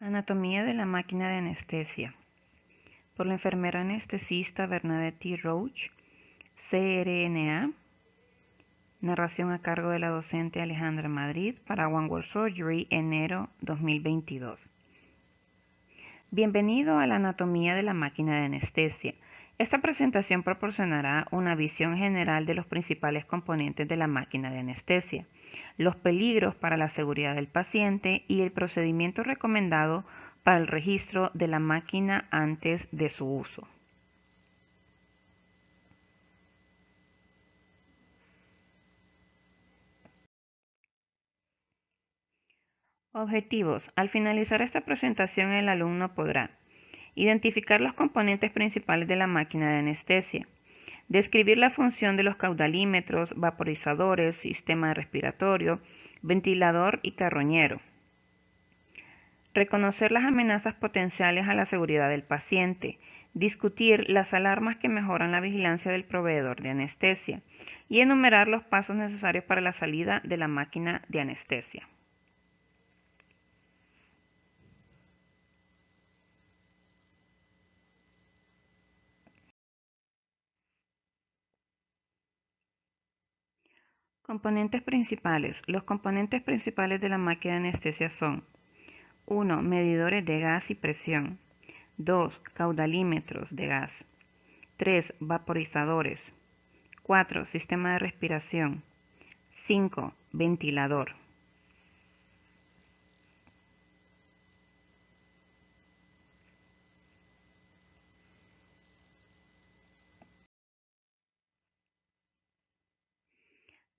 Anatomía de la máquina de anestesia, por la enfermera anestesista Bernadette T. Roach, CRNA, narración a cargo de la docente Alejandra Madrid para One World Surgery, enero 2022. Bienvenido a la anatomía de la máquina de anestesia. Esta presentación proporcionará una visión general de los principales componentes de la máquina de anestesia, los peligros para la seguridad del paciente y el procedimiento recomendado para el registro de la máquina antes de su uso. Objetivos. Al finalizar esta presentación, el alumno podrá identificar los componentes principales de la máquina de anestesia, describir la función de los caudalímetros, vaporizadores, sistema respiratorio, ventilador y carroñero, reconocer las amenazas potenciales a la seguridad del paciente, discutir las alarmas que mejoran la vigilancia del proveedor de anestesia y enumerar los pasos necesarios para la salida de la máquina de anestesia. Componentes principales. Los componentes principales de la máquina de anestesia son 1. Medidores de gas y presión. 2. Caudalímetros de gas. 3. Vaporizadores. 4. Sistema de respiración. 5. Ventilador.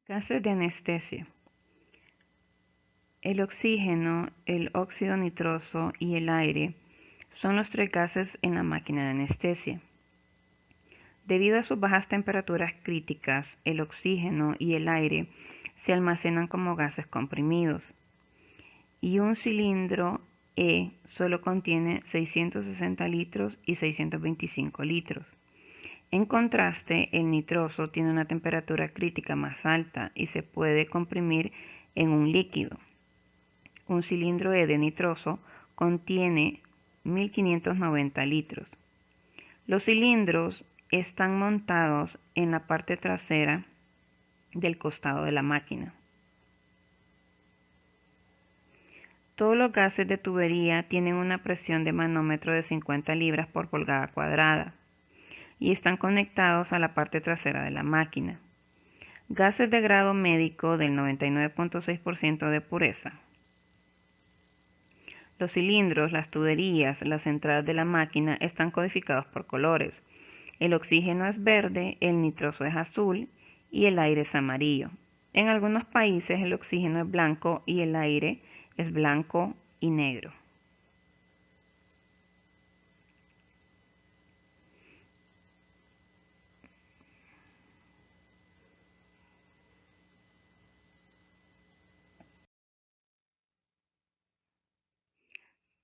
Gases de anestesia. El oxígeno, el óxido nitroso y el aire son los tres gases en la máquina de anestesia. Debido a sus bajas temperaturas críticas, el oxígeno y el aire se almacenan como gases comprimidos, y un cilindro E solo contiene 660 litros y 625 litros. En contraste, el nitroso tiene una temperatura crítica más alta y se puede comprimir en un líquido. Un cilindro E de nitroso contiene 1590 litros. Los cilindros están montados en la parte trasera del costado de la máquina. Todos los gases de tubería tienen una presión de manómetro de 50 libras por pulgada cuadrada y están conectados a la parte trasera de la máquina. Gases de grado médico del 99.6% de pureza. Los cilindros, las tuberías, las entradas de la máquina están codificados por colores. El oxígeno es verde, el nitroso es azul y el aire es amarillo. En algunos países el oxígeno es blanco y el aire es blanco y negro.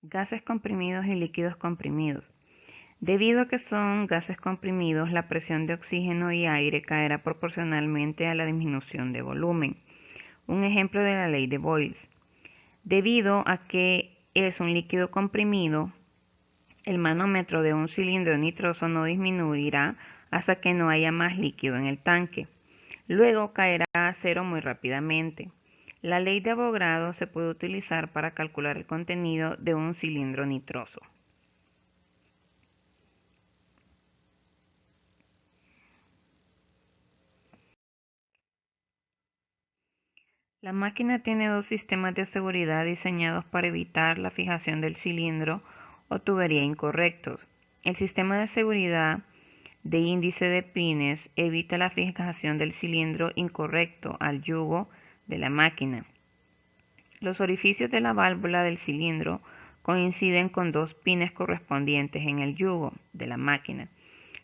Gases comprimidos y líquidos comprimidos. Debido a que son gases comprimidos, la presión de oxígeno y aire caerá proporcionalmente a la disminución de volumen. Un ejemplo de la ley de Boyle. Debido a que es un líquido comprimido, el manómetro de un cilindro nitroso no disminuirá hasta que no haya más líquido en el tanque. Luego caerá a cero muy rápidamente. La ley de Avogadro se puede utilizar para calcular el contenido de un cilindro nitroso. La máquina tiene dos sistemas de seguridad diseñados para evitar la fijación del cilindro o tubería incorrectos. El sistema de seguridad de índice de pines evita la fijación del cilindro incorrecto al yugo de la máquina. Los orificios de la válvula del cilindro coinciden con dos pines correspondientes en el yugo de la máquina.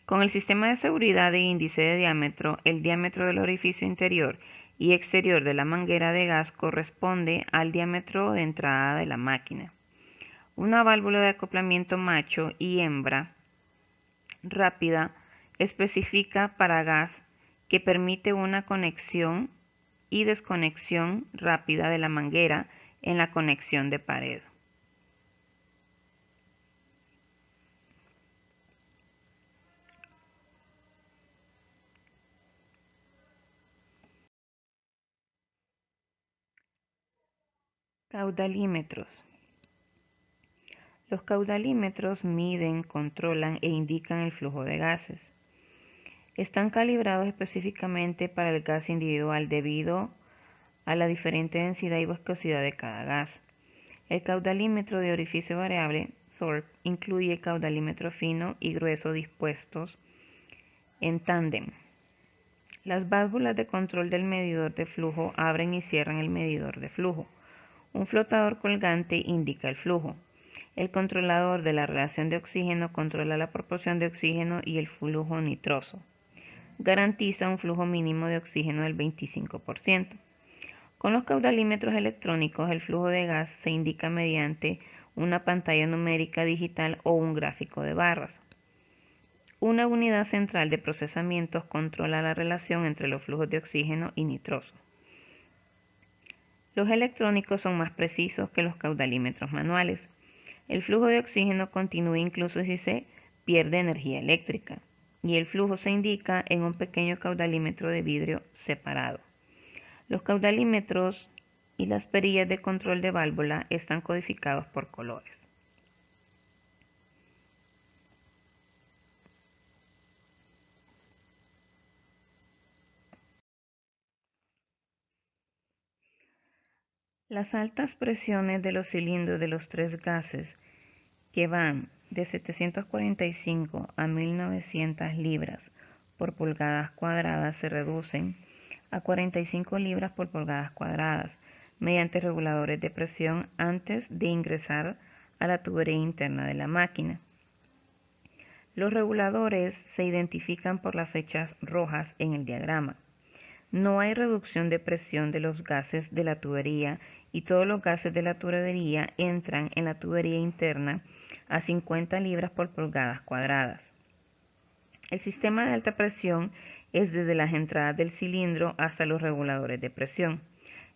Con el sistema de seguridad de índice de diámetro, el diámetro del orificio interior y exterior de la manguera de gas corresponde al diámetro de entrada de la máquina. Una válvula de acoplamiento macho y hembra rápida específica para gas que permite una conexión y desconexión rápida de la manguera en la conexión de pared. Caudalímetros. Los caudalímetros miden, controlan e indican el flujo de gases. Están calibrados específicamente para el gas individual debido a la diferente densidad y viscosidad de cada gas. El caudalímetro de orificio variable, Thorpe, incluye caudalímetro fino y grueso dispuestos en tándem. Las válvulas de control del medidor de flujo abren y cierran el medidor de flujo. Un flotador colgante indica el flujo. El controlador de la relación de oxígeno controla la proporción de oxígeno y el flujo nitroso. Garantiza un flujo mínimo de oxígeno del 25%. Con los caudalímetros electrónicos, el flujo de gas se indica mediante una pantalla numérica digital o un gráfico de barras. Una unidad central de procesamiento controla la relación entre los flujos de oxígeno y nitroso. Los electrónicos son más precisos que los caudalímetros manuales. El flujo de oxígeno continúa incluso si se pierde energía eléctrica, y el flujo se indica en un pequeño caudalímetro de vidrio separado. Los caudalímetros y las perillas de control de válvula están codificados por colores. Las altas presiones de los cilindros de los tres gases, que van de 745 a 1900 libras por pulgadas cuadradas, se reducen a 45 libras por pulgadas cuadradas mediante reguladores de presión antes de ingresar a la tubería interna de la máquina. Los reguladores se identifican por las flechas rojas en el diagrama. No hay reducción de presión de los gases de la tubería y todos los gases de la tubería entran en la tubería interna a 50 libras por pulgadas cuadradas. El sistema de alta presión es desde las entradas del cilindro hasta los reguladores de presión.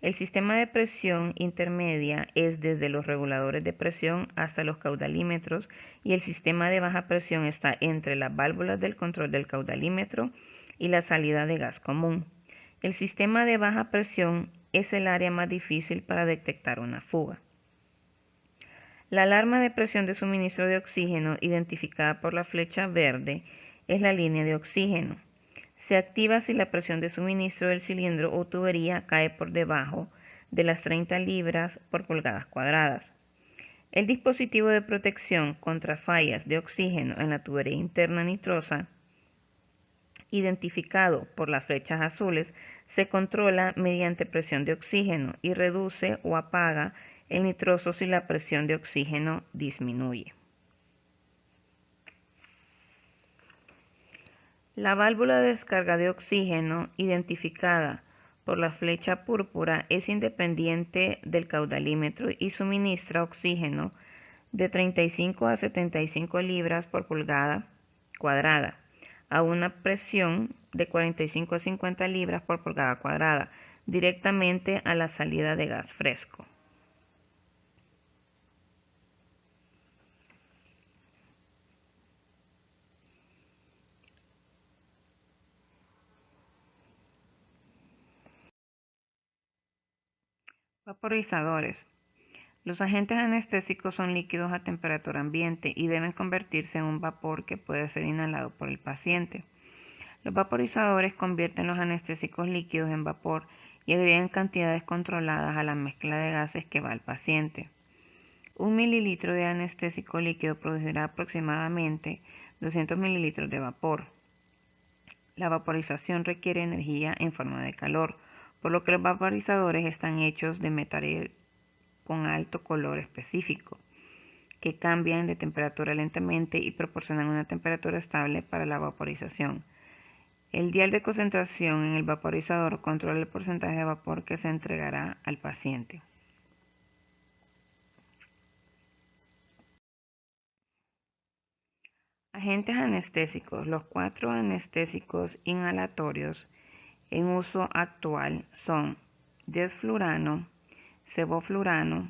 El sistema de presión intermedia es desde los reguladores de presión hasta los caudalímetros y el sistema de baja presión está entre las válvulas del control del caudalímetro y la salida de gas común. El sistema de baja presión es el área más difícil para detectar una fuga. La alarma de presión de suministro de oxígeno, identificada por la flecha verde, es la línea de oxígeno. Se activa si la presión de suministro del cilindro o tubería cae por debajo de las 30 libras por pulgadas cuadradas. El dispositivo de protección contra fallas de oxígeno en la tubería interna nitrosa, identificado por las flechas azules, se controla mediante presión de oxígeno y reduce o apaga el nitroso si la presión de oxígeno disminuye. La válvula de descarga de oxígeno, identificada por la flecha púrpura, es independiente del caudalímetro y suministra oxígeno de 35 a 75 libras por pulgada cuadrada a una presión de 45 a 50 libras por pulgada cuadrada, directamente a la salida de gas fresco. Vaporizadores. Los agentes anestésicos son líquidos a temperatura ambiente y deben convertirse en un vapor que puede ser inhalado por el paciente. Los vaporizadores convierten los anestésicos líquidos en vapor y agregan cantidades controladas a la mezcla de gases que va al paciente. 1 mililitro de anestésico líquido producirá aproximadamente 200 mililitros de vapor. La vaporización requiere energía en forma de calor, por lo que los vaporizadores están hechos de metal con alto color específico, que cambian de temperatura lentamente y proporcionan una temperatura estable para la vaporización. El dial de concentración en el vaporizador controla el porcentaje de vapor que se entregará al paciente. Agentes anestésicos. Los 4 anestésicos inhalatorios en uso actual son desflurano, sevoflurano,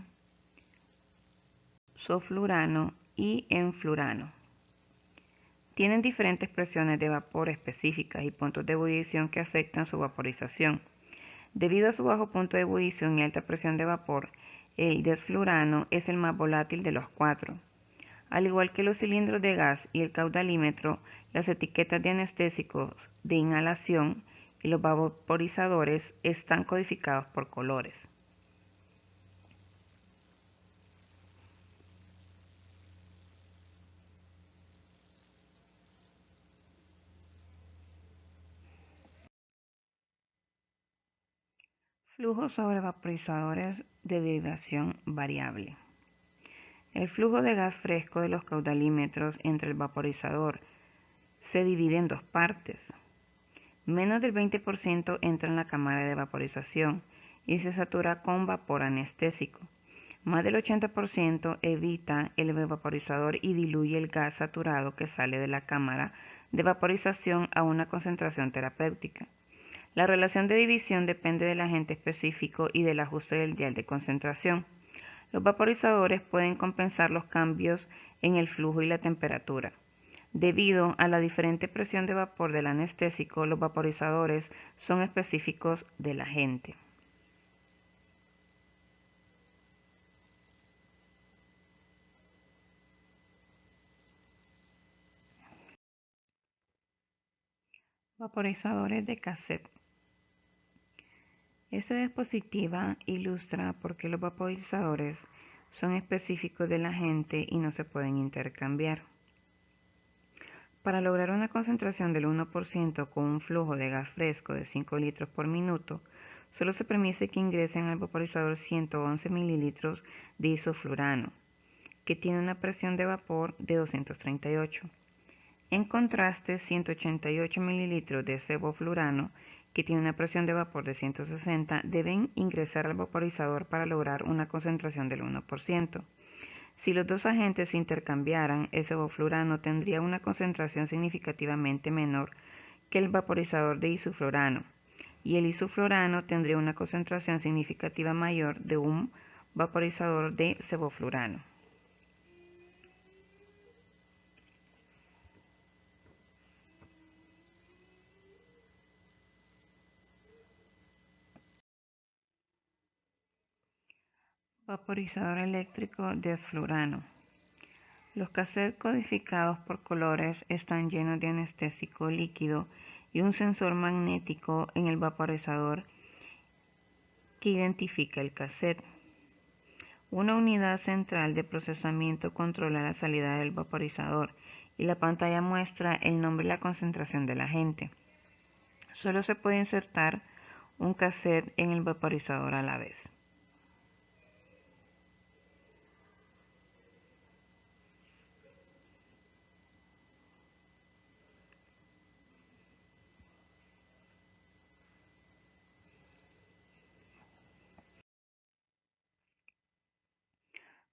sulfurano y enflurano. Tienen diferentes presiones de vapor específicas y puntos de ebullición que afectan su vaporización. Debido a su bajo punto de ebullición y alta presión de vapor, El desflurano es el más volátil de los cuatro. Al igual que los cilindros de gas y el caudalímetro, las etiquetas de anestésicos de inhalación y los vaporizadores están codificados por colores. Flujo sobre vaporizadores de derivación variable. El flujo de gas fresco de los caudalímetros entre el vaporizador se divide en dos partes. Menos del 20% entra en la cámara de vaporización y se satura con vapor anestésico. Más del 80% evita el vaporizador y diluye el gas saturado que sale de la cámara de vaporización a una concentración terapéutica. La relación de división depende del agente específico y del ajuste del dial de concentración. Los vaporizadores pueden compensar los cambios en el flujo y la temperatura. Debido a la diferente presión de vapor del anestésico, los vaporizadores son específicos del agente. Vaporizadores de cassette. Esta diapositiva ilustra por qué los vaporizadores son específicos del agente y no se pueden intercambiar. Para lograr una concentración del 1% con un flujo de gas fresco de 5 litros por minuto, solo se permite que ingresen al vaporizador 111 mililitros de isoflurano, que tiene una presión de vapor de 238. En contraste, 188 mililitros de sevoflurano, que tiene una presión de vapor de 160, deben ingresar al vaporizador para lograr una concentración del 1%. Si los dos agentes se intercambiaran, el sevoflurano tendría una concentración significativamente menor que el vaporizador de isoflurano, y el isoflurano tendría una concentración significativa mayor de un vaporizador de sevoflurano. Vaporizador eléctrico desflurano. Los cassettes codificados por colores están llenos de anestésico líquido y un sensor magnético en el vaporizador que identifica el cassette. Una unidad central de procesamiento controla la salida del vaporizador y la pantalla muestra el nombre y la concentración del agente. Solo se puede insertar un cassette en el vaporizador a la vez.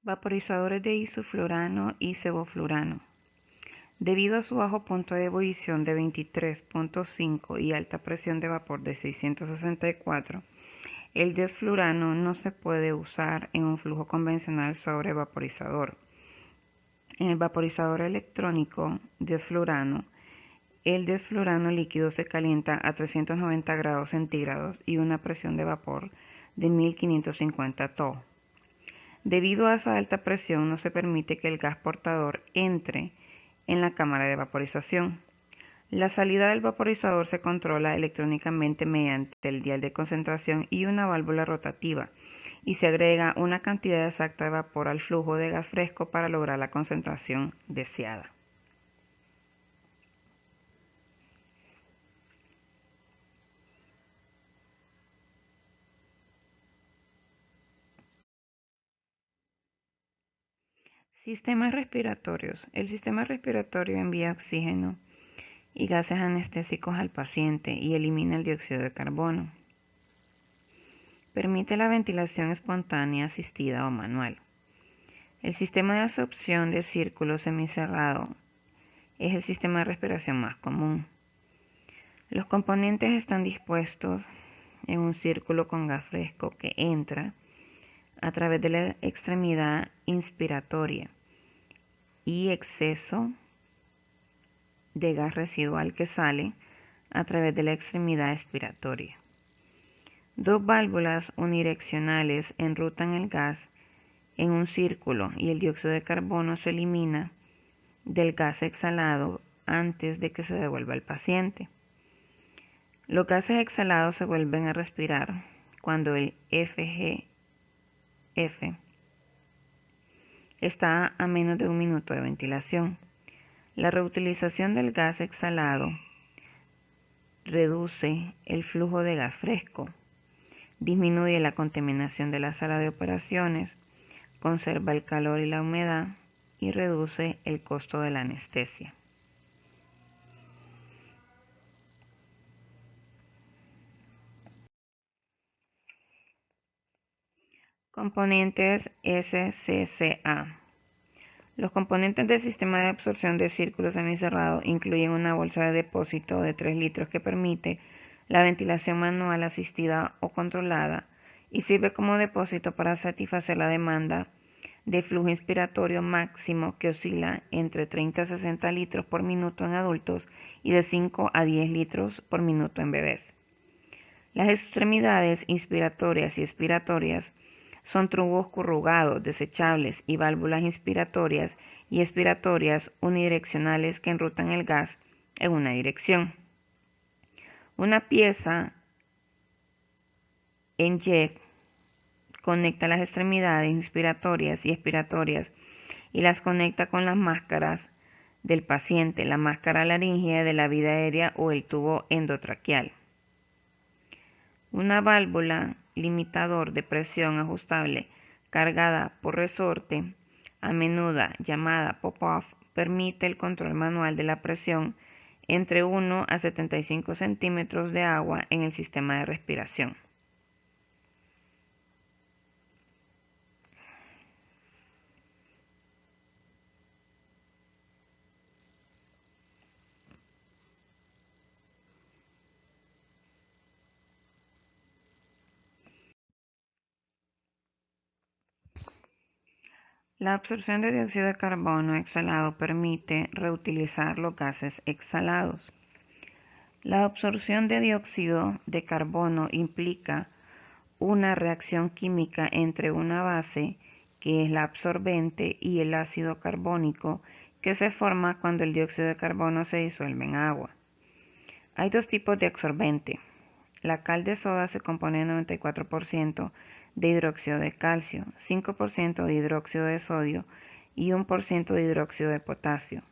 Vaporizadores de isoflurano y sevoflurano. Debido a su bajo punto de ebullición de 23.5 y alta presión de vapor de 664, el desflurano no se puede usar en un flujo convencional sobre vaporizador. En el vaporizador electrónico desflurano, el desflurano líquido se calienta a 390 grados centígrados y una presión de vapor de 1550 To. Debido a esa alta presión no se permite que el gas portador entre en la cámara de vaporización. La salida del vaporizador se controla electrónicamente mediante el dial de concentración y una válvula rotativa, y se agrega una cantidad exacta de vapor al flujo de gas fresco para lograr la concentración deseada. Sistemas respiratorios. El sistema respiratorio envía oxígeno y gases anestésicos al paciente y elimina el dióxido de carbono. Permite la ventilación espontánea asistida o manual. El sistema de absorción de círculo semicerrado es el sistema de respiración más común. Los componentes están dispuestos en un círculo con gas fresco que entra a través de la extremidad inspiratoria y exceso de gas residual que sale a través de la extremidad expiratoria. Dos válvulas unidireccionales enrutan el gas en un círculo y el dióxido de carbono se elimina del gas exhalado antes de que se devuelva al paciente. Los gases exhalados se vuelven a respirar cuando el FGF está a menos de 1 minuto de ventilación. La reutilización del gas exhalado reduce el flujo de gas fresco, disminuye la contaminación de la sala de operaciones, conserva el calor y la humedad y reduce el costo de la anestesia. Componentes SCCA. Los componentes del sistema de absorción de círculo semicerrado incluyen una bolsa de depósito de 3 litros que permite la ventilación manual asistida o controlada y sirve como depósito para satisfacer la demanda de flujo inspiratorio máximo que oscila entre 30 a 60 litros por minuto en adultos y de 5 a 10 litros por minuto en bebés. Las extremidades inspiratorias y expiratorias son tubos corrugados, desechables y válvulas inspiratorias y expiratorias unidireccionales que enrutan el gas en una dirección. Una pieza en jet conecta las extremidades inspiratorias y expiratorias y las conecta con las máscaras del paciente, la máscara laríngea de la vía aérea o el tubo endotraqueal. Una válvula limitador de presión ajustable cargada por resorte, a menudo llamada pop-off, permite el control manual de la presión entre 1 a 75 centímetros de agua en el sistema de respiración. La absorción de dióxido de carbono exhalado permite reutilizar los gases exhalados. La absorción de dióxido de carbono implica una reacción química entre una base, que es la absorbente, y el ácido carbónico, que se forma cuando el dióxido de carbono se disuelve en agua. Hay dos tipos de absorbente. La cal de soda se compone de 94% de hidróxido de calcio, 5% de hidróxido de sodio y 1% de hidróxido de potasio.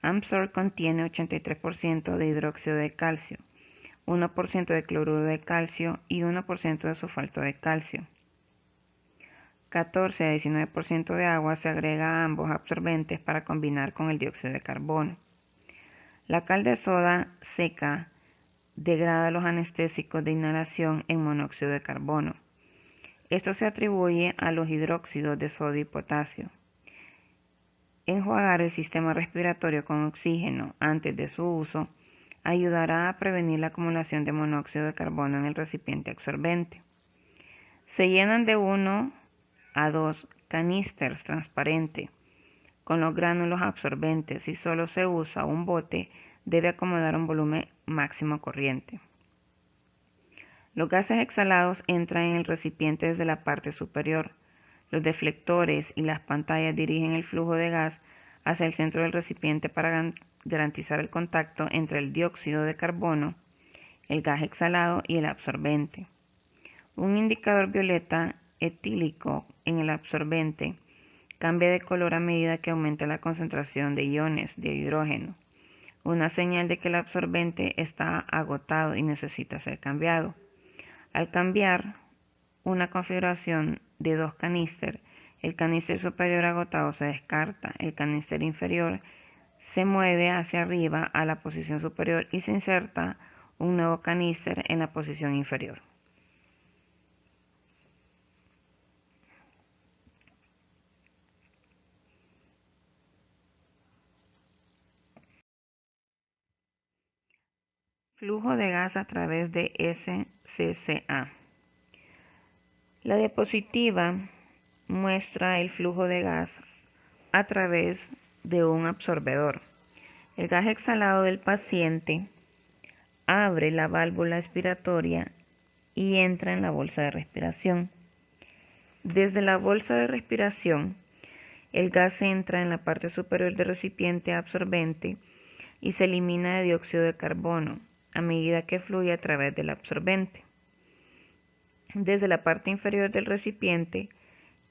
Amsor contiene 83% de hidróxido de calcio, 1% de cloruro de calcio y 1% de sulfato de calcio. 14 a 19% de agua se agrega a ambos absorbentes para combinar con el dióxido de carbono. La cal de soda seca degrada los anestésicos de inhalación en monóxido de carbono. Esto se atribuye a los hidróxidos de sodio y potasio. Enjuagar el sistema respiratorio con oxígeno antes de su uso ayudará a prevenir la acumulación de monóxido de carbono en el recipiente absorbente. Se llenan de 1 a 2 canisters transparentes con los gránulos absorbentes. Si solo se usa un bote, debe acomodar un volumen máximo corriente. Los gases exhalados entran en el recipiente desde la parte superior. Los deflectores y las pantallas dirigen el flujo de gas hacia el centro del recipiente para garantizar el contacto entre el dióxido de carbono, el gas exhalado y el absorbente. Un indicador violeta etílico en el absorbente cambia de color a medida que aumenta la concentración de iones de hidrógeno, una señal de que el absorbente está agotado y necesita ser cambiado. Al cambiar una configuración de 2 caníster, el caníster superior agotado se descarta, el caníster inferior se mueve hacia arriba a la posición superior y se inserta un nuevo caníster en la posición inferior. Flujo de gas a través de SCCA. La diapositiva muestra el flujo de gas a través de un absorbedor. El gas exhalado del paciente abre la válvula expiratoria y entra en la bolsa de respiración. Desde la bolsa de respiración, el gas entra en la parte superior del recipiente absorbente y se elimina de dióxido de carbono a medida que fluye a través del absorbente. Desde la parte inferior del recipiente,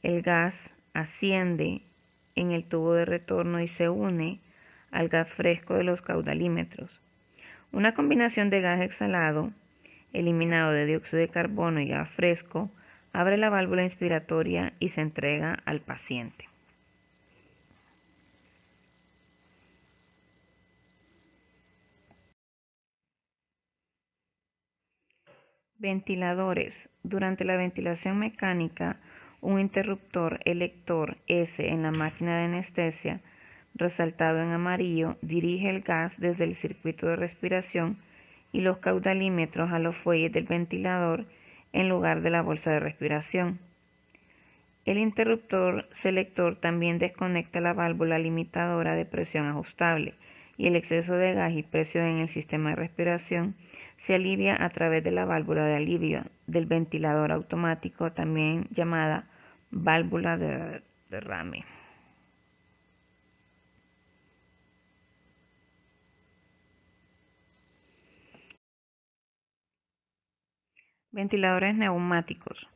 el gas asciende en el tubo de retorno y se une al gas fresco de los caudalímetros. Una combinación de gas exhalado, eliminado de dióxido de carbono y gas fresco, abre la válvula inspiratoria y se entrega al paciente. Ventiladores. Durante la ventilación mecánica, un interruptor elector S en la máquina de anestesia, resaltado en amarillo, dirige el gas desde el circuito de respiración y los caudalímetros a los fuelles del ventilador en lugar de la bolsa de respiración. El interruptor selector también desconecta la válvula limitadora de presión ajustable y el exceso de gas y presión en el sistema de respiración se alivia a través de la válvula de alivio del ventilador automático, también llamada válvula de derrame. Ventiladores neumáticos.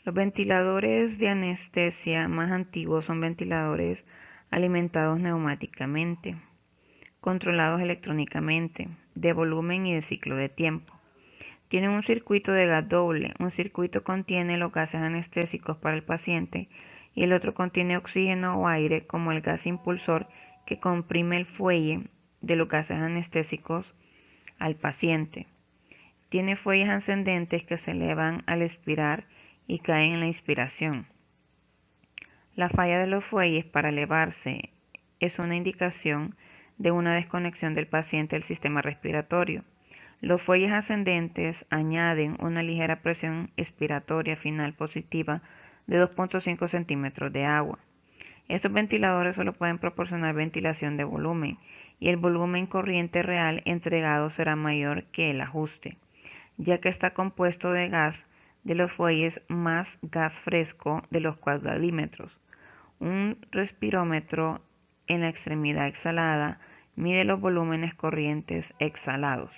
Los ventiladores de anestesia más antiguos son ventiladores alimentados neumáticamente, controlados electrónicamente, de volumen y de ciclo de tiempo. Tienen un circuito de gas doble. Un circuito contiene los gases anestésicos para el paciente y el otro contiene oxígeno o aire como el gas impulsor que comprime el fuelle de los gases anestésicos al paciente. Tiene fuelles ascendentes que se elevan al expirar y caen en la inspiración. La falla de los fuelles para elevarse es una indicación de una desconexión del paciente del sistema respiratorio. Los fuelles ascendentes añaden una ligera presión expiratoria final positiva de 2.5 centímetros de agua. Estos ventiladores solo pueden proporcionar ventilación de volumen y el volumen corriente real entregado será mayor que el ajuste, ya que está compuesto de gas de los fuelles más gas fresco de los caudalímetros. Un respirómetro en la extremidad exhalada mide los volúmenes corrientes exhalados.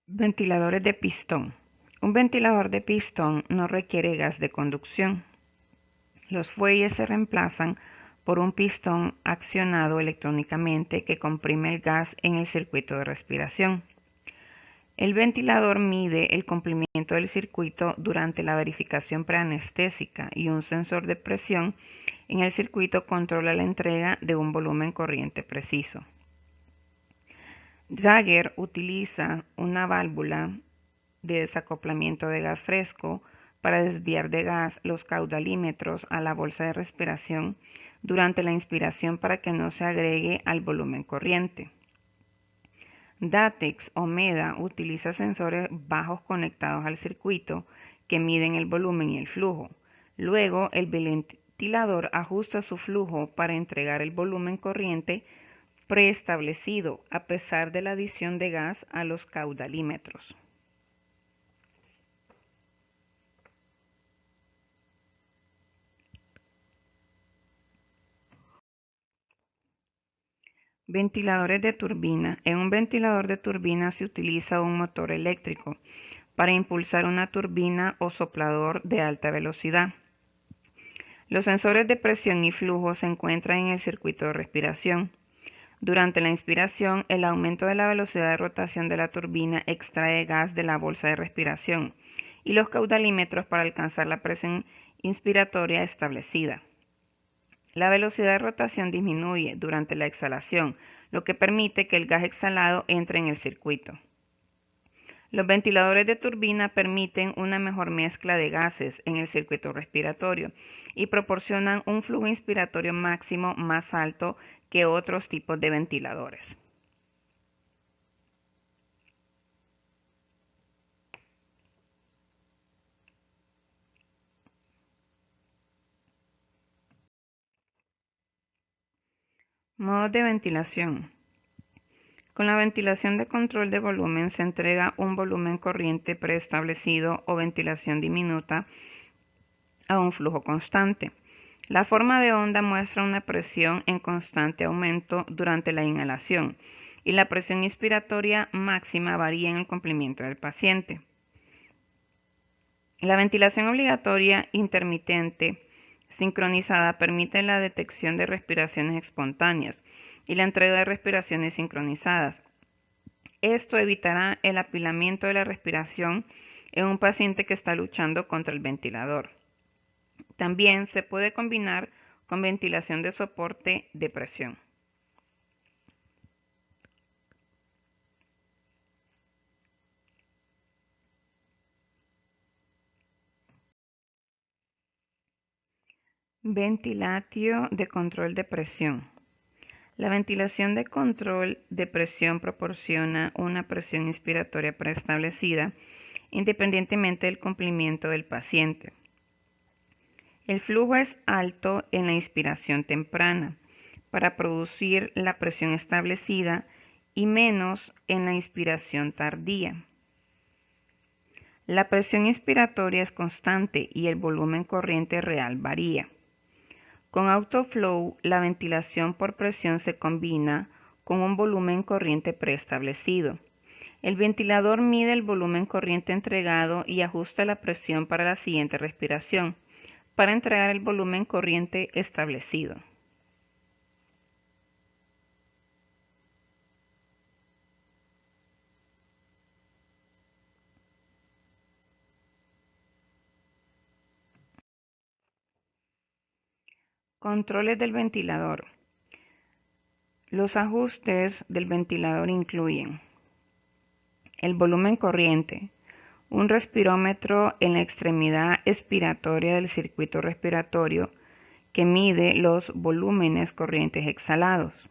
Ventiladores de pistón. Un ventilador de pistón no requiere gas de conducción. Los fuelles se reemplazan por un pistón accionado electrónicamente que comprime el gas en el circuito de respiración. El ventilador mide el cumplimiento del circuito durante la verificación preanestésica y un sensor de presión en el circuito controla la entrega de un volumen corriente preciso. Dagger utiliza una válvula de desacoplamiento de gas fresco para desviar de gas los caudalímetros a la bolsa de respiración durante la inspiración para que no se agregue al volumen corriente. Datex o Meda utiliza sensores bajos conectados al circuito que miden el volumen y el flujo. Luego, el ventilador ajusta su flujo para entregar el volumen corriente preestablecido a pesar de la adición de gas a los caudalímetros. Ventiladores de turbina. En un ventilador de turbina se utiliza un motor eléctrico para impulsar una turbina o soplador de alta velocidad. Los sensores de presión y flujo se encuentran en el circuito de respiración. Durante la inspiración, el aumento de la velocidad de rotación de la turbina extrae gas de la bolsa de respiración y los caudalímetros para alcanzar la presión inspiratoria establecida. La velocidad de rotación disminuye durante la exhalación, lo que permite que el gas exhalado entre en el circuito. Los ventiladores de turbina permiten una mejor mezcla de gases en el circuito respiratorio y proporcionan un flujo inspiratorio máximo más alto que otros tipos de ventiladores. Modos de ventilación. Con la ventilación de control de volumen se entrega un volumen corriente preestablecido o ventilación diminuta a un flujo constante. La forma de onda muestra una presión en constante aumento durante la inhalación y la presión inspiratoria máxima varía en el cumplimiento del paciente. La ventilación obligatoria intermitente sincronizada permite la detección de respiraciones espontáneas y la entrega de respiraciones sincronizadas. Esto evitará el apilamiento de la respiración en un paciente que está luchando contra el ventilador. También se puede combinar con ventilación de soporte de presión. Ventilatio de control de presión. La ventilación de control de presión proporciona una presión inspiratoria preestablecida independientemente del cumplimiento del paciente. El flujo es alto en la inspiración temprana para producir la presión establecida y menos en la inspiración tardía. La presión inspiratoria es constante y el volumen corriente real varía. Con autoflow, la ventilación por presión se combina con un volumen corriente preestablecido. El ventilador mide el volumen corriente entregado y ajusta la presión para la siguiente respiración, para entregar el volumen corriente establecido. Controles del ventilador. Los ajustes del ventilador incluyen el volumen corriente, un respirómetro en la extremidad expiratoria del circuito respiratorio que mide los volúmenes corrientes exhalados,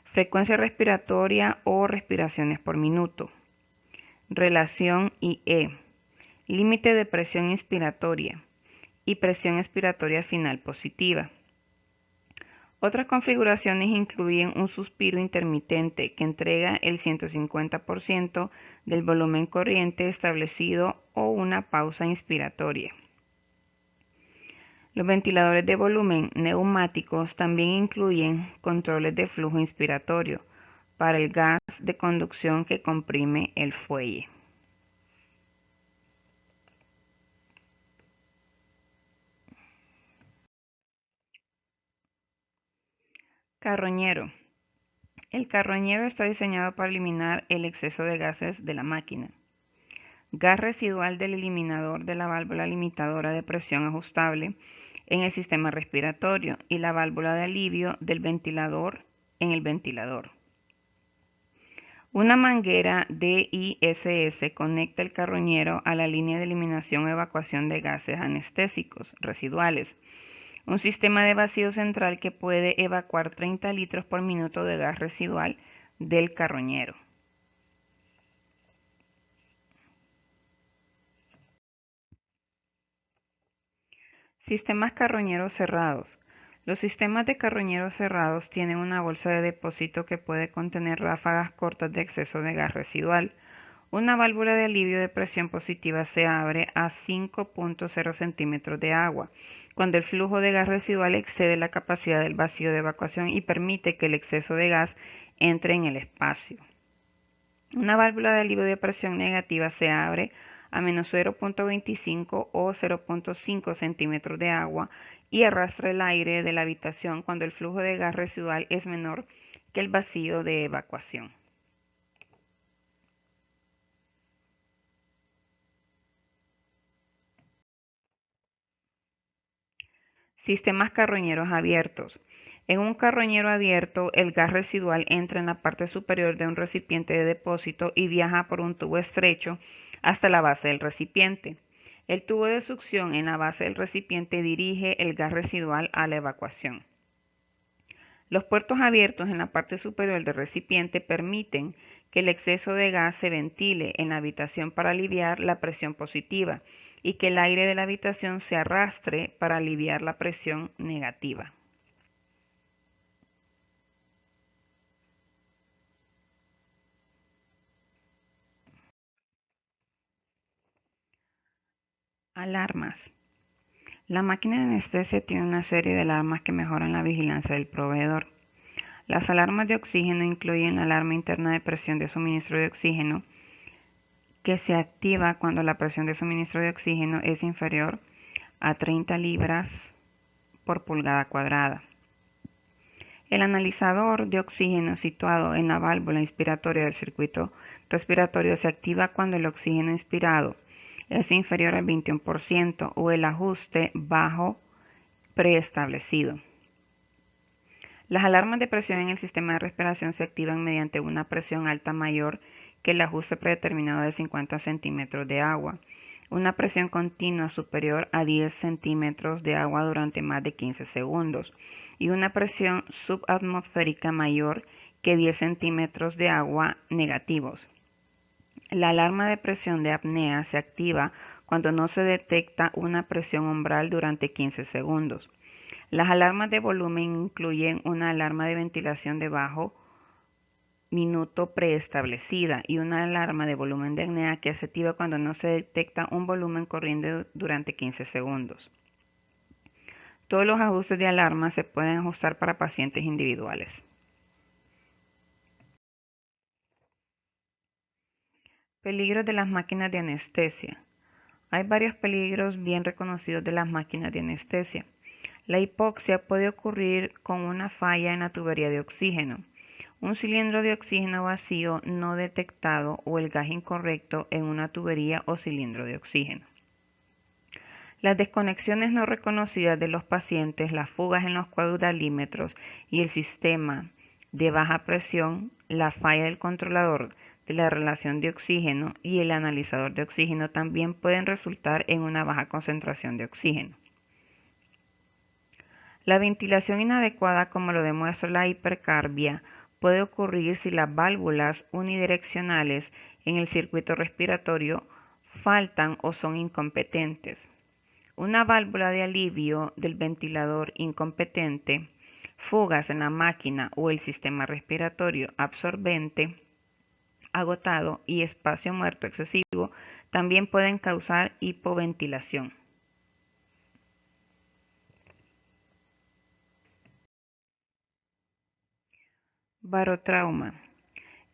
frecuencia respiratoria o respiraciones por minuto, relación IE, límite de presión inspiratoria y presión expiratoria final positiva. Otras configuraciones incluyen un suspiro intermitente que entrega el 150% del volumen corriente establecido o una pausa inspiratoria. Los ventiladores de volumen neumáticos también incluyen controles de flujo inspiratorio para el gas de conducción que comprime el fuelle. Carroñero. El carroñero está diseñado para eliminar el exceso de gases de la máquina. Gas residual del eliminador de la válvula limitadora de presión ajustable en el sistema respiratorio y la válvula de alivio del ventilador en el ventilador. Una manguera DISS conecta el carroñero a la línea de eliminación o evacuación de gases anestésicos residuales, un sistema de vacío central que puede evacuar 30 litros por minuto de gas residual del carroñero. Sistemas carroñeros cerrados. Los sistemas de carroñeros cerrados tienen una bolsa de depósito que puede contener ráfagas cortas de exceso de gas residual. Una válvula de alivio de presión positiva se abre a 5.0 centímetros de agua cuando el flujo de gas residual excede la capacidad del vacío de evacuación y permite que el exceso de gas entre en el espacio. Una válvula de alivio de presión negativa se abre a menos 0.25 o 0.5 centímetros de agua y arrastra el aire de la habitación cuando el flujo de gas residual es menor que el vacío de evacuación. Sistemas carroñeros abiertos. En un carroñero abierto, el gas residual entra en la parte superior de un recipiente de depósito y viaja por un tubo estrecho hasta la base del recipiente. El tubo de succión en la base del recipiente dirige el gas residual a la evacuación. Los puertos abiertos en la parte superior del recipiente permiten que el exceso de gas se ventile en la habitación para aliviar la presión positiva y que el aire de la habitación se arrastre para aliviar la presión negativa. Alarmas. La máquina de anestesia tiene una serie de alarmas que mejoran la vigilancia del proveedor. Las alarmas de oxígeno incluyen la alarma interna de presión de suministro de oxígeno, que se activa cuando la presión de suministro de oxígeno es inferior a 30 libras por pulgada cuadrada. El analizador de oxígeno situado en la válvula inspiratoria del circuito respiratorio se activa cuando el oxígeno inspirado es inferior al 21% o el ajuste bajo preestablecido. Las alarmas de presión en el sistema de respiración se activan mediante una presión alta mayor que el ajuste predeterminado de 50 centímetros de agua, una presión continua superior a 10 centímetros de agua durante más de 15 segundos y una presión subatmosférica mayor que 10 centímetros de agua negativos. La alarma de presión de apnea se activa cuando no se detecta una presión umbral durante 15 segundos. Las alarmas de volumen incluyen una alarma de ventilación de bajo minuto preestablecida y una alarma de volumen de apnea que se activa cuando no se detecta un volumen corriente durante 15 segundos. Todos los ajustes de alarma se pueden ajustar para pacientes individuales. Peligros de las máquinas de anestesia. Hay varios peligros bien reconocidos de las máquinas de anestesia. La hipoxia puede ocurrir con una falla en la tubería de oxígeno, un cilindro de oxígeno vacío no detectado o el gas incorrecto en una tubería o cilindro de oxígeno. Las desconexiones no reconocidas de los pacientes, las fugas en los caudalímetros y el sistema de baja presión, la falla del controlador de la relación de oxígeno y el analizador de oxígeno también pueden resultar en una baja concentración de oxígeno. La ventilación inadecuada, como lo demuestra la hipercarbia, puede ocurrir si las válvulas unidireccionales en el circuito respiratorio faltan o son incompetentes. Una válvula de alivio del ventilador incompetente, fugas en la máquina o el sistema respiratorio absorbente agotado y espacio muerto excesivo también pueden causar hipoventilación. Barotrauma.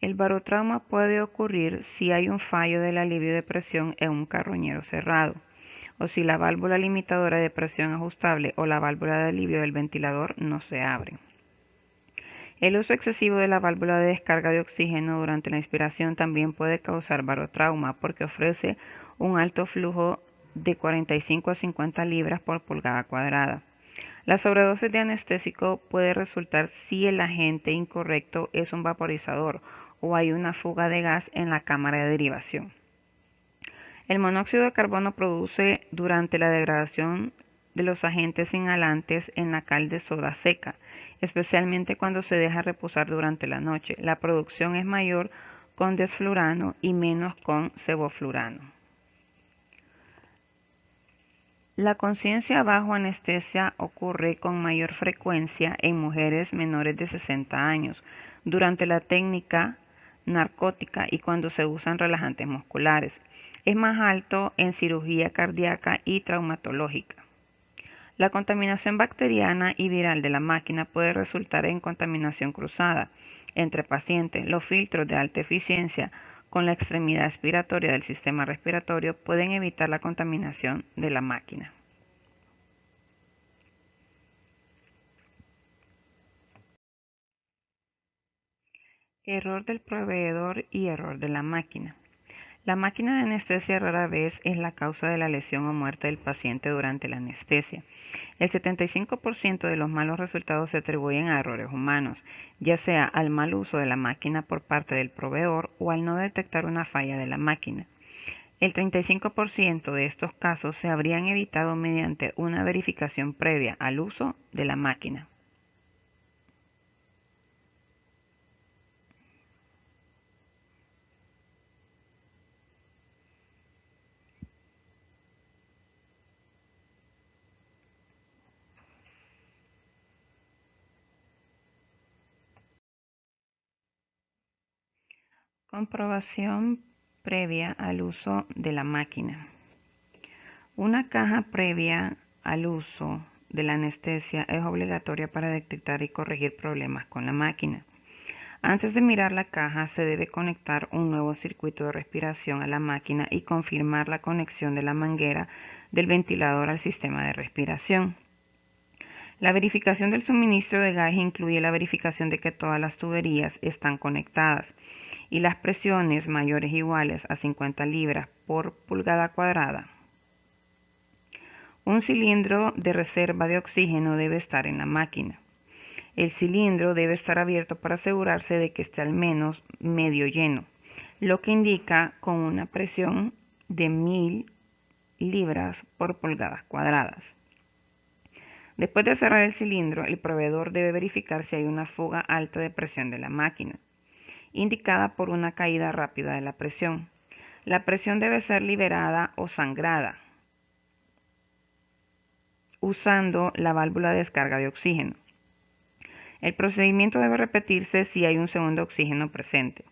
El barotrauma puede ocurrir si hay un fallo del alivio de presión en un carroñero cerrado, o si la válvula limitadora de presión ajustable o la válvula de alivio del ventilador no se abren. El uso excesivo de la válvula de descarga de oxígeno durante la inspiración también puede causar barotrauma porque ofrece un alto flujo de 45 a 50 libras por pulgada cuadrada. La sobredosis de anestésico puede resultar si el agente incorrecto es un vaporizador o hay una fuga de gas en la cámara de derivación. El monóxido de carbono produce durante la degradación de los agentes inhalantes en la cal de soda seca, especialmente cuando se deja reposar durante la noche. La producción es mayor con desflurano y menos con sevoflurano. La conciencia bajo anestesia ocurre con mayor frecuencia en mujeres menores de 60 años, durante la técnica narcótica y cuando se usan relajantes musculares. Es más alto en cirugía cardíaca y traumatológica. La contaminación bacteriana y viral de la máquina puede resultar en contaminación cruzada entre pacientes. Los filtros de alta eficiencia con la extremidad expiratoria del sistema respiratorio pueden evitar la contaminación de la máquina. Error del proveedor y error de la máquina. La máquina de anestesia rara vez es la causa de la lesión o muerte del paciente durante la anestesia. El 75% de los malos resultados se atribuyen a errores humanos, ya sea al mal uso de la máquina por parte del proveedor o al no detectar una falla de la máquina. El 35% de estos casos se habrían evitado mediante una verificación previa al uso de la máquina. Comprobación previa al uso de la máquina. Una caja previa al uso de la anestesia es obligatoria para detectar y corregir problemas con la máquina. Antes de mirar la caja, se debe conectar un nuevo circuito de respiración a la máquina y confirmar la conexión de la manguera del ventilador al sistema de respiración. La verificación del suministro de gas incluye la verificación de que todas las tuberías están conectadas y las presiones mayores o iguales a 50 libras por pulgada cuadrada. Un cilindro de reserva de oxígeno debe estar en la máquina. El cilindro debe estar abierto para asegurarse de que esté al menos medio lleno, lo que indica con una presión de 1000 libras por pulgadas cuadradas. Después de cerrar el cilindro, el proveedor debe verificar si hay una fuga alta de presión de la máquina, indicada por una caída rápida de la presión. La presión debe ser liberada o sangrada usando la válvula de descarga de oxígeno. El procedimiento debe repetirse si hay un segundo oxígeno presente.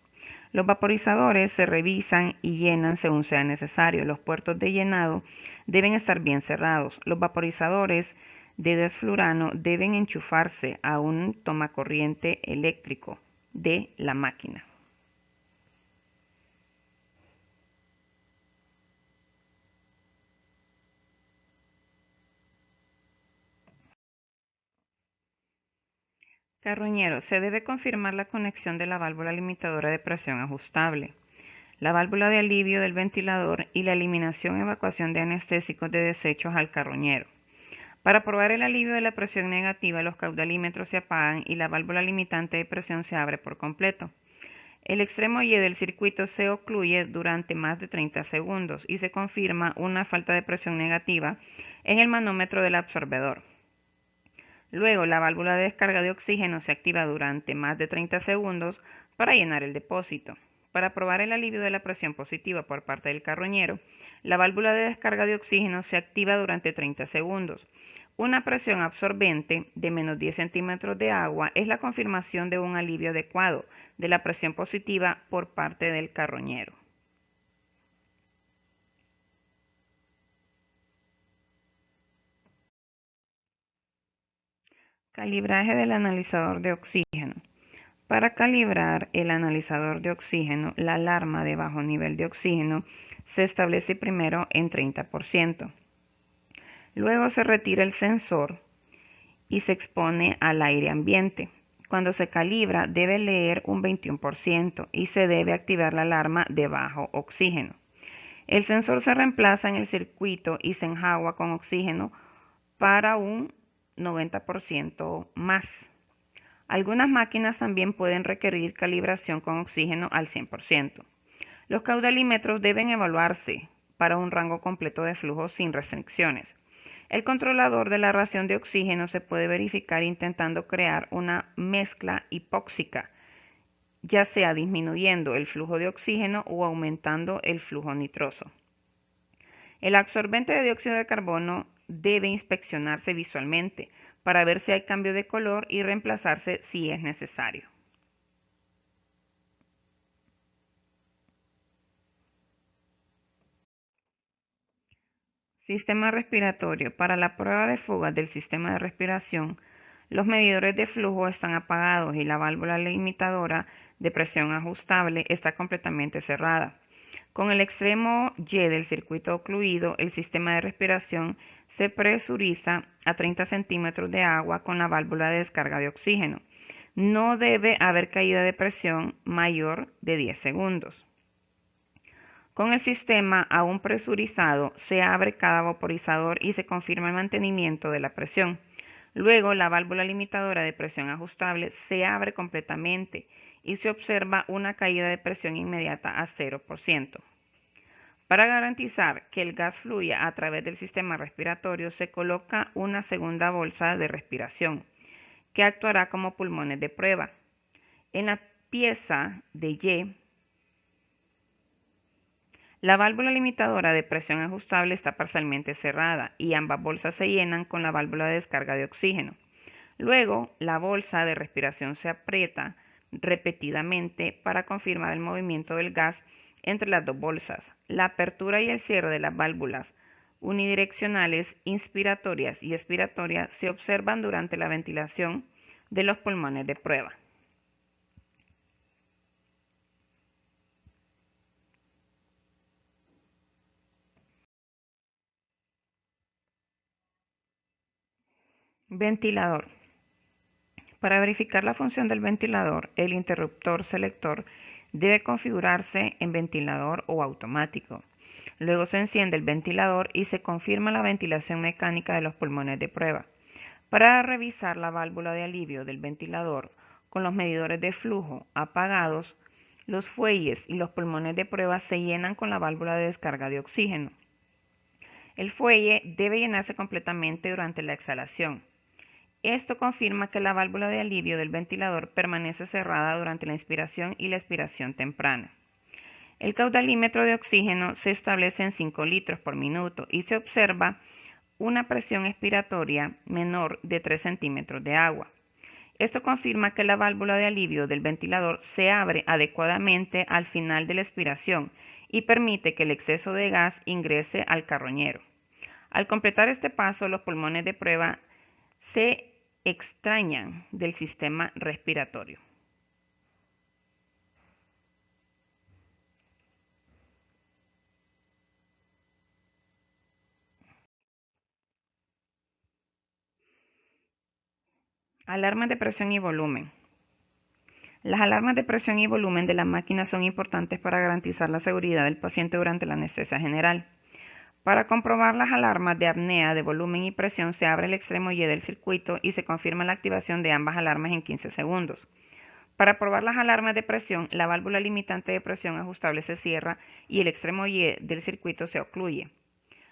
Los vaporizadores se revisan y llenan según sea necesario. Los puertos de llenado deben estar bien cerrados. Los vaporizadores de desflurano deben enchufarse a un tomacorriente eléctrico de la máquina. Carroñero. Se debe confirmar la conexión de la válvula limitadora de presión ajustable, la válvula de alivio del ventilador y la eliminación y evacuación de anestésicos de desechos al carroñero. Para probar el alivio de la presión negativa, los caudalímetros se apagan y la válvula limitante de presión se abre por completo. El extremo Y del circuito se ocluye durante más de 30 segundos y se confirma una falta de presión negativa en el manómetro del absorbedor. Luego, la válvula de descarga de oxígeno se activa durante más de 30 segundos para llenar el depósito. Para probar el alivio de la presión positiva por parte del carroñero, la válvula de descarga de oxígeno se activa durante 30 segundos. Una presión absorbente de menos 10 centímetros de agua es la confirmación de un alivio adecuado de la presión positiva por parte del carroñero. Calibraje del analizador de oxígeno. Para calibrar el analizador de oxígeno, la alarma de bajo nivel de oxígeno se establece primero en 30%. Luego se retira el sensor y se expone al aire ambiente. Cuando se calibra debe leer un 21% y se debe activar la alarma de bajo oxígeno. El sensor se reemplaza en el circuito y se enjagua con oxígeno para un 90% más. Algunas máquinas también pueden requerir calibración con oxígeno al 100%. Los caudalímetros deben evaluarse para un rango completo de flujo sin restricciones. El controlador de la ración de oxígeno se puede verificar intentando crear una mezcla hipóxica, ya sea disminuyendo el flujo de oxígeno o aumentando el flujo nitroso. El absorbente de dióxido de carbono debe inspeccionarse visualmente para ver si hay cambio de color y reemplazarse si es necesario. Sistema respiratorio. Para la prueba de fugas del sistema de respiración, los medidores de flujo están apagados y la válvula limitadora de presión ajustable está completamente cerrada. Con el extremo Y del circuito ocluido, el sistema de respiración se presuriza a 30 centímetros de agua con la válvula de descarga de oxígeno. No debe haber caída de presión mayor de 10 segundos. Con el sistema aún presurizado, se abre cada vaporizador y se confirma el mantenimiento de la presión. Luego, la válvula limitadora de presión ajustable se abre completamente y se observa una caída de presión inmediata a 0%. Para garantizar que el gas fluya a través del sistema respiratorio, se coloca una segunda bolsa de respiración, que actuará como pulmones de prueba. En la pieza de Y, la válvula limitadora de presión ajustable está parcialmente cerrada y ambas bolsas se llenan con la válvula de descarga de oxígeno. Luego, la bolsa de respiración se aprieta repetidamente para confirmar el movimiento del gas entre las dos bolsas. La apertura y el cierre de las válvulas unidireccionales inspiratorias y expiratorias se observan durante la ventilación de los pulmones de prueba. Ventilador. Para verificar la función del ventilador, el interruptor selector debe configurarse en ventilador o automático. Luego se enciende el ventilador y se confirma la ventilación mecánica de los pulmones de prueba. Para revisar la válvula de alivio del ventilador con los medidores de flujo apagados, los fuelles y los pulmones de prueba se llenan con la válvula de descarga de oxígeno. El fuelle debe llenarse completamente durante la exhalación. Esto confirma que la válvula de alivio del ventilador permanece cerrada durante la inspiración y la expiración temprana. El caudalímetro de oxígeno se establece en 5 litros por minuto y se observa una presión expiratoria menor de 3 centímetros de agua. Esto confirma que la válvula de alivio del ventilador se abre adecuadamente al final de la expiración y permite que el exceso de gas ingrese al carroñero. Al completar este paso, los pulmones de prueba se extrañan del sistema respiratorio. Alarmas de presión y volumen. Las alarmas de presión y volumen de la máquina son importantes para garantizar la seguridad del paciente durante la anestesia general. Para comprobar las alarmas de apnea de volumen y presión se abre el extremo Y del circuito y se confirma la activación de ambas alarmas en 15 segundos. Para probar las alarmas de presión, la válvula limitante de presión ajustable se cierra y el extremo Y del circuito se ocluye.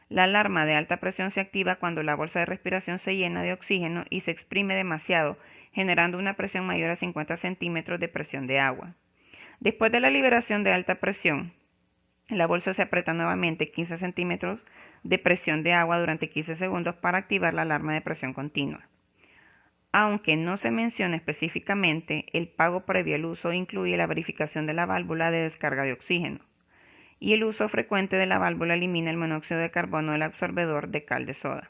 La alarma de alta presión se activa cuando la bolsa de respiración se llena de oxígeno y se exprime demasiado, generando una presión mayor a 50 centímetros de presión de agua. Después de la liberación de alta presión, la bolsa se aprieta nuevamente 15 centímetros de presión de agua durante 15 segundos para activar la alarma de presión continua. Aunque no se menciona específicamente, el pago previo al uso incluye la verificación de la válvula de descarga de oxígeno, y el uso frecuente de la válvula elimina el monóxido de carbono del absorbedor de cal de soda.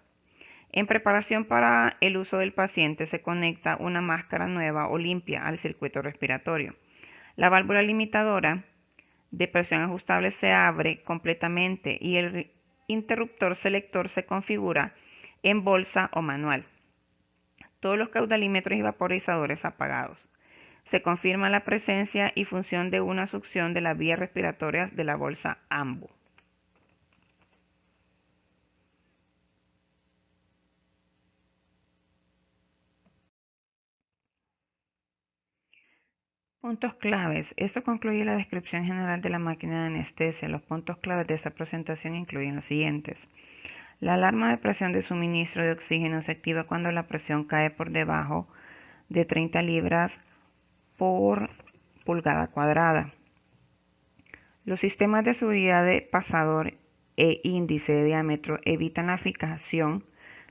En preparación para el uso del paciente se conecta una máscara nueva o limpia al circuito respiratorio. La válvula limitadora de presión ajustable se abre completamente y el interruptor selector se configura en bolsa o manual. Todos los caudalímetros y vaporizadores apagados. Se confirma la presencia y función de una succión de las vías respiratorias de la bolsa AMBU. Puntos claves. Esto concluye la descripción general de la máquina de anestesia. Los puntos claves de esta presentación incluyen los siguientes. La alarma de presión de suministro de oxígeno se activa cuando la presión cae por debajo de 30 libras por pulgada cuadrada. Los sistemas de seguridad de pasador e índice de diámetro evitan la fijación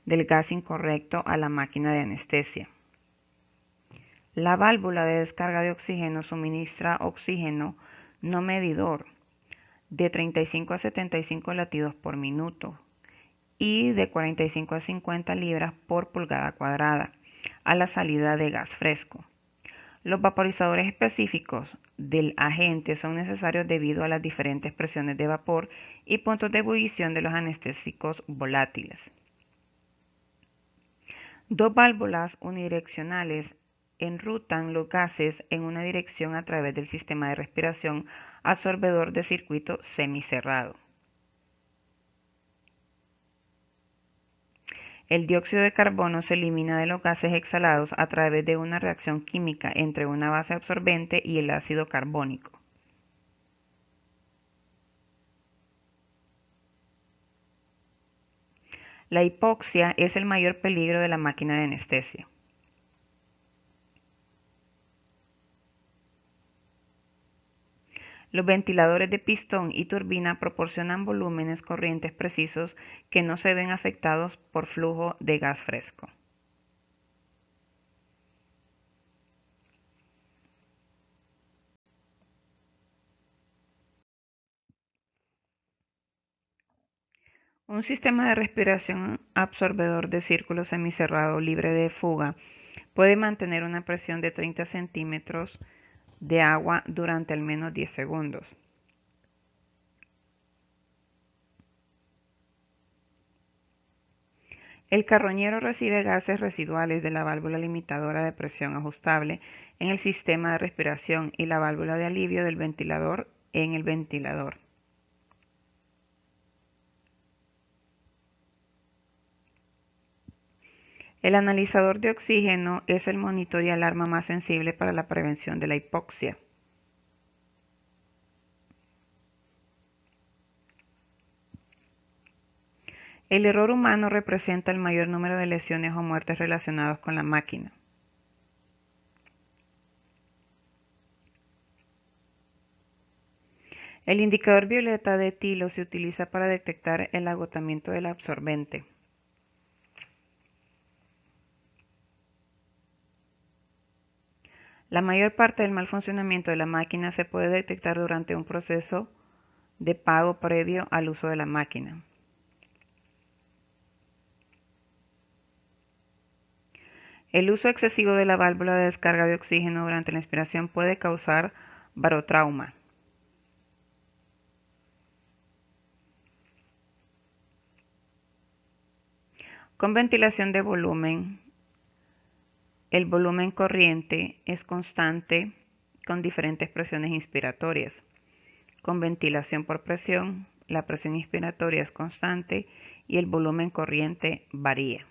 del gas incorrecto a la máquina de anestesia. La válvula de descarga de oxígeno suministra oxígeno no medidor de 35 a 75 latidos por minuto y de 45 a 50 libras por pulgada cuadrada a la salida de gas fresco. Los vaporizadores específicos del agente son necesarios debido a las diferentes presiones de vapor y puntos de ebullición de los anestésicos volátiles. Dos válvulas unidireccionales enrutan los gases en una dirección a través del sistema de respiración absorbedor de circuito semicerrado. El dióxido de carbono se elimina de los gases exhalados a través de una reacción química entre una base absorbente y el ácido carbónico. La hipoxia es el mayor peligro de la máquina de anestesia. Los ventiladores de pistón y turbina proporcionan volúmenes corrientes precisos que no se ven afectados por flujo de gas fresco. Un sistema de respiración absorbedor de círculo semicerrado libre de fuga puede mantener una presión de 30 centímetros de agua durante al menos 10 segundos. El carroñero recibe gases residuales de la válvula limitadora de presión ajustable en el sistema de respiración y la válvula de alivio del ventilador en el ventilador. El analizador de oxígeno es el monitor y alarma más sensible para la prevención de la hipoxia. El error humano representa el mayor número de lesiones o muertes relacionadas con la máquina. El indicador violeta de etilo se utiliza para detectar el agotamiento del absorbente. La mayor parte del mal funcionamiento de la máquina se puede detectar durante un proceso de pago previo al uso de la máquina. El uso excesivo de la válvula de descarga de oxígeno durante la inspiración puede causar barotrauma. Con ventilación de volumen, el volumen corriente es constante con diferentes presiones inspiratorias. Con ventilación por presión, la presión inspiratoria es constante y el volumen corriente varía.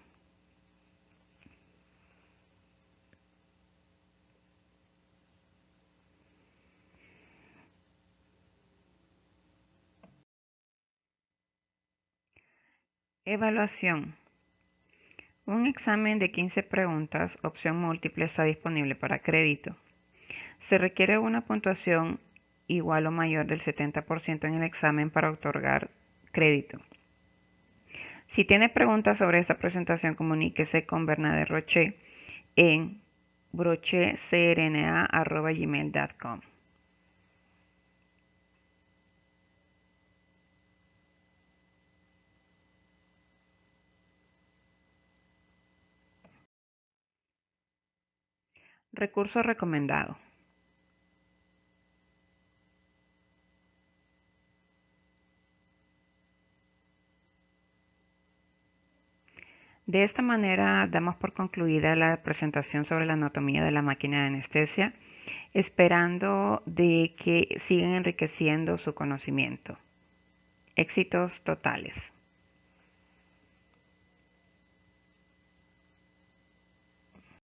Evaluación. Un examen de 15 preguntas, opción múltiple, está disponible para crédito. Se requiere una puntuación igual o mayor del 70% en el examen para otorgar crédito. Si tiene preguntas sobre esta presentación, comuníquese con Bernadette Roche en brochecrna@gmail.com. Recurso recomendado. De esta manera damos por concluida la presentación sobre la anatomía de la máquina de anestesia, esperando de que sigan enriqueciendo su conocimiento. Éxitos totales.